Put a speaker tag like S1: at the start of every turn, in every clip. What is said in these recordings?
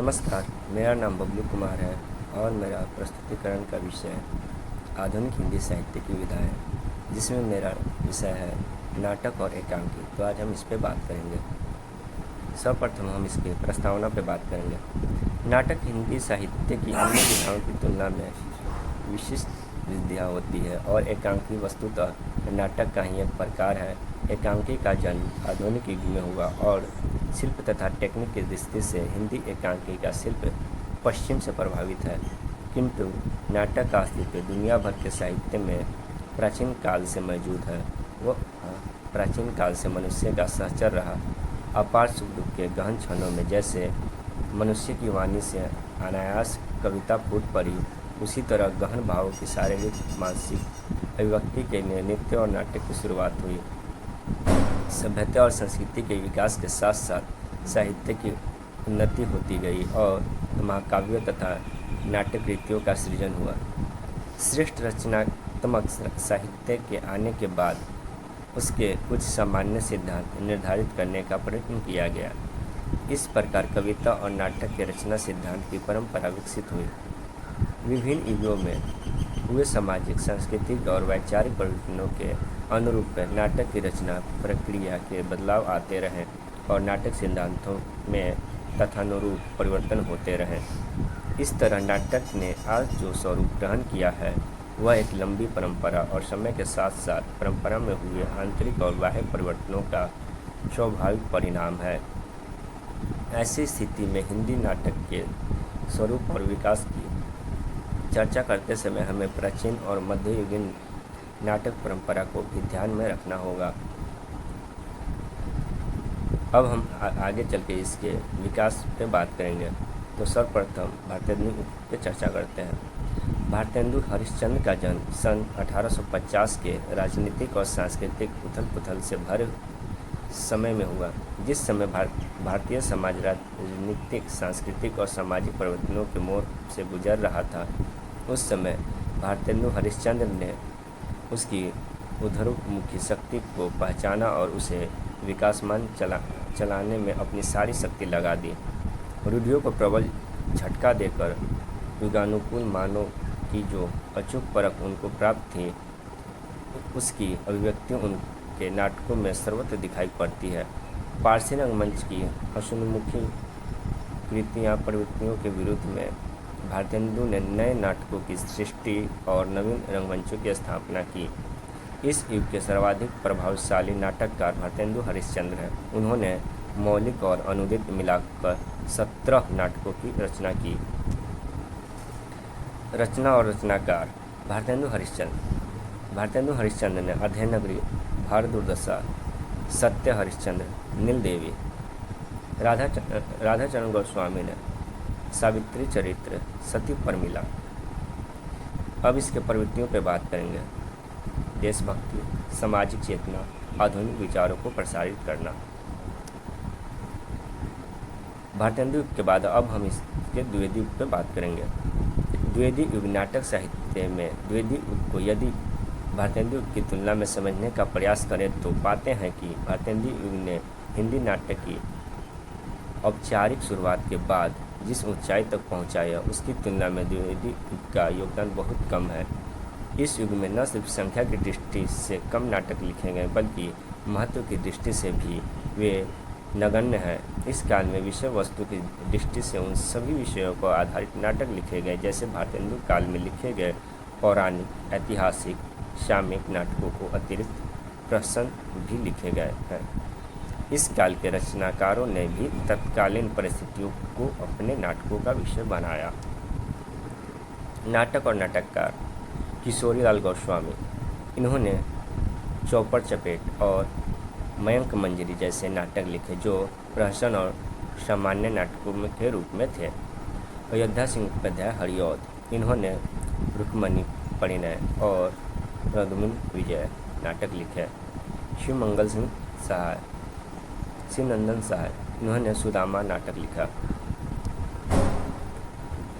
S1: नमस्कार, मेरा नाम बबलू कुमार है और मेरा प्रस्तुतिकरण का विषय आधुनिक हिंदी साहित्य की विधाएँ, जिसमें मेरा विषय है नाटक और एकांकी। तो आज हम इस पे बात करेंगे। सर्वप्रथम हम इसके प्रस्तावना पे बात करेंगे। नाटक हिंदी साहित्य की अन्य विधाओं की तुलना में विशिष्ट विधा होती है और एकांकी वस्तुतः नाटक का ही एक प्रकार है। एकांकी का जन्म आधुनिक युग में हुआ और शिल्प तथा टेक्निक की दृष्टि से हिंदी एकांकी का शिल्प पश्चिम से प्रभावित है, किंतु नाटक का अस्तित्व दुनिया भर के साहित्य में प्राचीन काल से मौजूद है। वो प्राचीन काल से मनुष्य का सहचर रहा। अपार सुख दुख के गहन क्षणों में जैसे मनुष्य की वाणी से अनायास कविता फूट पड़ी, उसी तरह गहन भावों की शारीरिक मानसिक अभिव्यक्ति के लिए नृत्य और नाटक की शुरुआत हुई। सभ्यता और संस्कृति के विकास के साथ साथ साहित्य की उन्नति होती गई और महाकाव्यों तथा नाटक कृतियों का सृजन हुआ। श्रेष्ठ रचनात्मक साहित्य के आने के बाद उसके कुछ सामान्य सिद्धांत निर्धारित करने का प्रयत्न किया गया। इस प्रकार कविता और नाटक के रचना सिद्धांत की परंपरा विकसित हुई। विभिन्न युगों में हुए सामाजिक, सांस्कृतिक और वैचारिक परिवर्तनों के अनुरूप नाटक की रचना प्रक्रिया के बदलाव आते रहे और नाटक सिद्धांतों में तथानुरूप परिवर्तन होते रहे। इस तरह नाटक ने आज जो स्वरूप ग्रहण किया है वह एक लंबी परंपरा और समय के साथ साथ परंपरा में हुए आंतरिक और बाह्य परिवर्तनों का स्वाभाविक परिणाम है। ऐसी स्थिति में हिंदी नाटक के स्वरूप और विकास की चर्चा करते समय हमें प्राचीन और मध्ययुगीन नाटक परंपरा को भी ध्यान में रखना होगा। अब हम आगे चल के इसके विकास पे बात करेंगे। तो सर्वप्रथम भारतेंदु पे चर्चा करते हैं। भारतेंदु हरिश्चंद्र का जन्म सन 1850 के राजनीतिक और सांस्कृतिक उथल पुथल से भरे समय में हुआ, जिस समय भारतीय समाज राजनीतिक, सांस्कृतिक और सामाजिक परिवर्तनों के मोड़ से गुजर रहा था। उस समय भारतेंदु हरिश्चंद्र ने उसकी उधरमुखी शक्ति को पहचाना और उसे विकासमान चलाने में अपनी सारी शक्ति लगा दी। रूढ़ियों को प्रबल झटका देकर युगानुकूल मानव की जो अचूक परख उनको प्राप्त थी, उसकी अभिव्यक्ति उनके नाटकों में सर्वत्र दिखाई पड़ती है। पारसी रंगमंच की हसनमुखी कृतियाँ प्रवृत्तियों के विरुद्ध में भारतेंदु ने नए नाटकों की सृष्टि और नवीन रंगमंचों की स्थापना की। इस युग के सर्वाधिक प्रभावशाली नाटककार भारतेंदु हरिश्चंद्र हैं। उन्होंने मौलिक और अनुदित मिलाकर 17 नाटकों की रचना की। रचना और रचनाकार भारतेंदु हरिश्चंद्र ने अध्ययनगरी, भारत दुर्दशा, सत्य हरिश्चंद्र, नील देवी, राधाचरण गोस्वामी ने सावित्री चरित्र, सती परमिला। अब इसके प्रवृत्तियों पर बात करेंगे। देशभक्ति, सामाजिक चेतना, आधुनिक विचारों को प्रसारित करना। भारतेंदु युग के बाद अब हम इसके द्विवेदी युग पर बात करेंगे। द्विवेदी युग नाटक साहित्य में द्विवेदी युग को यदि भारतेंदु युग की तुलना में समझने का प्रयास करें तो पाते हैं कि भारतेंदु युग ने हिंदी नाटक की औपचारिक शुरुआत के बाद जिस ऊंचाई तक पहुंचाया, उसकी तुलना में द्विवेदी युग का योगदान बहुत कम है। इस युग में न सिर्फ संख्या की दृष्टि से कम नाटक लिखे गए, बल्कि महत्व की दृष्टि से भी वे नगण्य हैं। इस काल में विषय वस्तु की दृष्टि से उन सभी विषयों पर आधारित नाटक लिखे गए जैसे भारतेंदु काल में लिखे गए पौराणिक, ऐतिहासिक, सामयिक नाटकों को अतिरिक्त प्रसंग भी लिखे गए हैं। इस काल के रचनाकारों ने भी तत्कालीन परिस्थितियों को अपने नाटकों का विषय बनाया। नाटक और नाटककार किशोरीलाल गोस्वामी, इन्होंने चौपड़ चपेट और मयंक मंजरी जैसे नाटक लिखे जो प्रहसन और सामान्य नाटकों के रूप में थे। अयोध्या सिंह उपाध्याय हरिऔध, इन्होंने रुक्मणी परिणय और प्रद्युम्न विजय नाटक लिखे। शिवमंगल सिंह सहाय, शिवनंदन सहाय, इन्होंने सुदामा नाटक लिखा।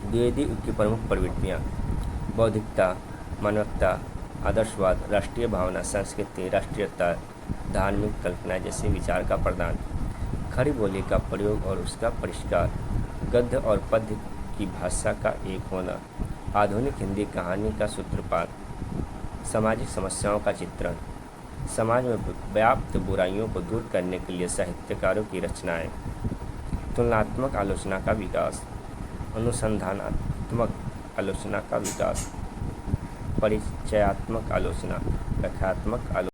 S1: द्विवेदी युग की प्रमुख प्रवृत्तियाँ: बौद्धिकता, मानवता, आदर्शवाद, राष्ट्रीय भावना, संस्कृति, राष्ट्रीयता, धार्मिक कल्पना जैसे विचार का प्रदान, खड़ी बोली का प्रयोग और उसका परिष्कार, गद्य और पद्य की भाषा का एक होना। आधुनिक हिंदी कहानी का सूत्रपात। सामाजिक समस्याओं का चित्रण। समाज में व्याप्त बुराइयों को दूर करने के लिए साहित्यकारों की रचनाएं। तुलनात्मक आलोचना का विकास। अनुसंधानात्मक आलोचना का विकास। परिचयात्मक आलोचना। व्याख्यात्मक आलोचना।